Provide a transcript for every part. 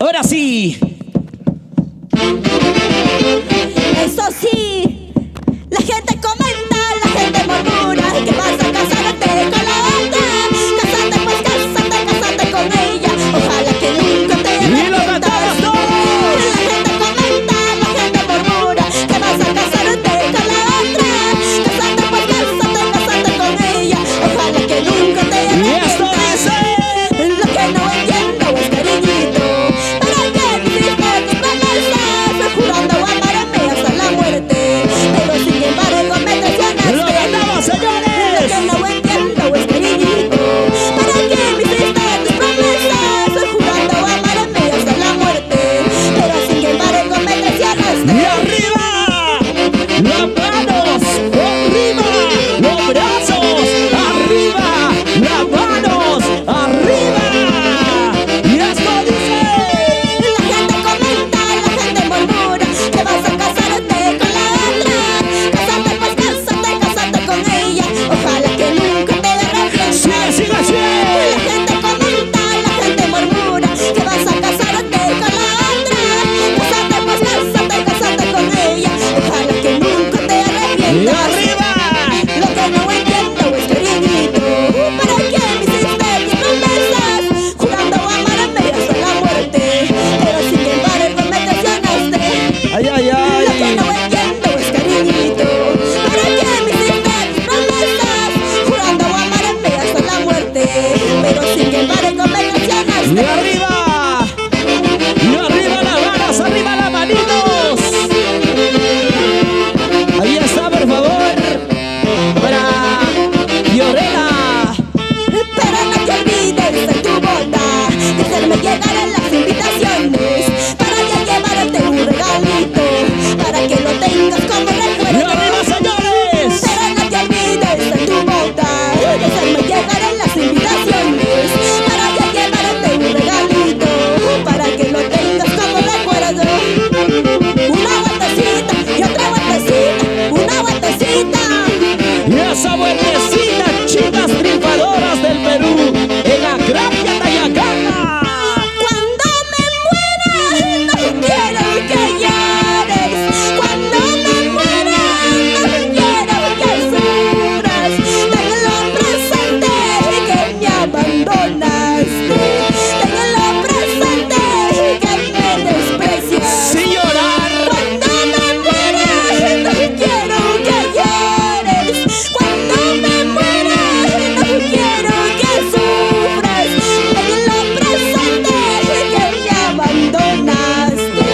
Ahora sí. Eso sí, la gente comenta, la gente murmura que vas a casarte con la otra. Cásate pues, cásate con ella. Ojalá que nunca te ¡Y lo cantamos todos! La gente comenta, la gente murmura que vas a casarte con la otra. Cásate pues, cásate con ella. Ojalá que nunca te Y esto dice. Lo que no entiendo es, cariñito, ¿para qué hiciste tus promesas? Jurando amarme hasta la muerte, pero sin embargo me traicionaste. ¡Lo cantamos, señores! Lo que no entiendo es, cariñito, ¿para qué me hiciste tus promesas? Jurando amarme hasta la muerte, pero sin embargo me traicionaste. ¡Y arriba! ¡Las manos! ¡Arriba! ¡Los brazos! ¡Arriba! ¡Las manos! ¡Arriba! Y esto dice. La gente comenta, la gente murmura que vas a casarte con la otra. Cásate pues, cásate con ella. Ojalá que nunca te arrepientas. ¡Sigue, sigue, sigue! La gente comenta, la gente murmura que vas a casarte con la otra. Cásate pues, cásate con ella. Ojalá que nunca te ¡Y arrepientas. arriba! Lo que no entiendo es, cariñito, ¿para qué me hiciste tus promesas? Jurando amarme hasta la muerte, pero sin embargo me traicionaste. ¡Ay, ay, Lo que ay! no entiendo es, cariñito, ¿para qué me hiciste tus promesas? Jurando amarme hasta la muerte, pero sin embargo me ¡Y traicionaste. arriba! ¡Y arriba las manos! ¡Arriba las manitos! Ahí está, por favor. Para Fiorella. Pero no te olvides de tu boda, de hacerme llegar en las invitaciones, para que llevarte un regalito, para que lo tengas como ¡Y recuerdo. arriba, señores! Pero no te olvides de tu boda, de hacerme llegar en las invitaciones, para que llevarte un regalito, para que lo tengas como recuerdo. Una vueltecita y otra vueltecita, una vueltecita. Y esa vueltecita, chicas triunfadoras del Perú, en la Granja Tayacana. Cuando me muera, no quiero que llores. Cuando me muera, no quiero que sufras. Tenlo presente que me abandonaste. Tenlo presente que me desprecias. Sin llorar. Cuando me muera, no quiero que llores. Cuando me muera, no quiero que sufras. Tenlo presente que me abandonaste.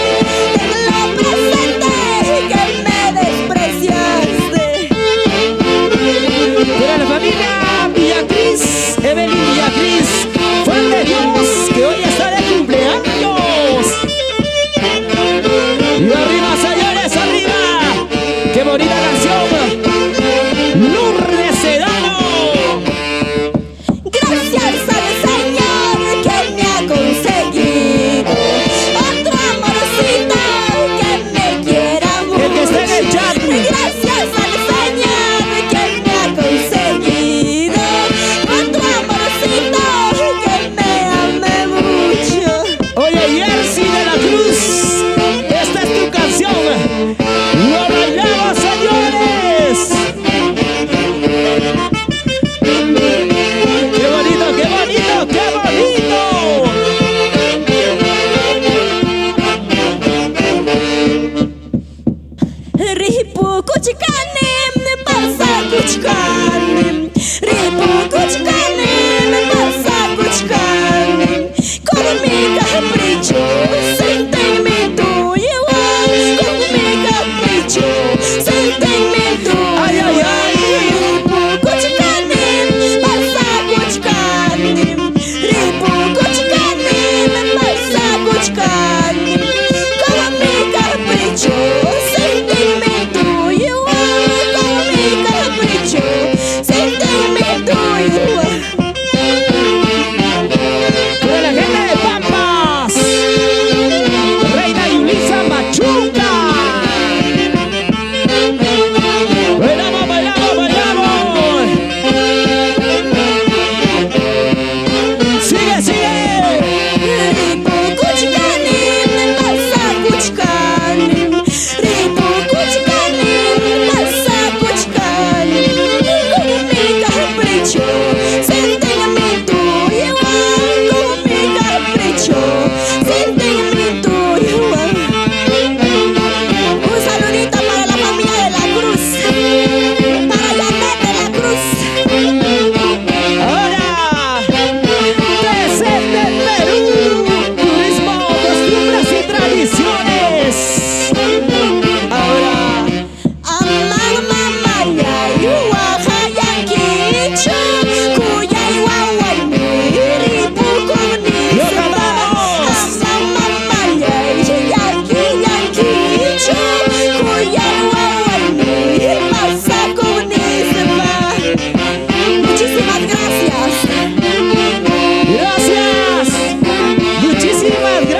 Tenlo presente que me despreciaste. Para la familia Villacris, Evelyn Villacris, Juan de Dios, que hoy está de cumpleaños. Y arriba, señores, arriba. ¡Qué bonita canción! Lourdes Sedano. Gracias al Señor que me ha conseguido otro amorcito que me quiera mucho. El que está en el chat. Gracias al Señor que me ha conseguido otro amorcito que me ame mucho. Oye, Jersey de la Cruz, esta es tu canción. ¡Lo bailamos, señores! ¡Qué bonito, qué bonito, qué bonito! Ripu kuchikanim, pasa kuchikanim. Ripu kuchikanim, pasa kuchikanim. Con mi capricho, sentimiento igual. Con mi capricho, sentimiento ¡Ay, ay, ay! Ripu kuchikanim, pasa kuchikanim. Ripu kuchikanim, pasa kuchikanim. Con mi capricho, sentimiento igual. Con mi capricho, sentimiento igual. ¡Para la gente de Pampas!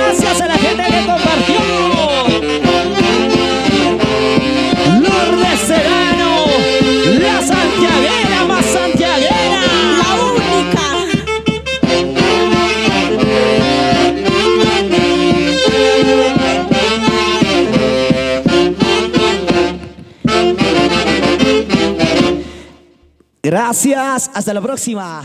Gracias a la gente que compartió. Lourdes Serrano, la santiaguera más santiaguera. La única. Gracias, hasta la próxima.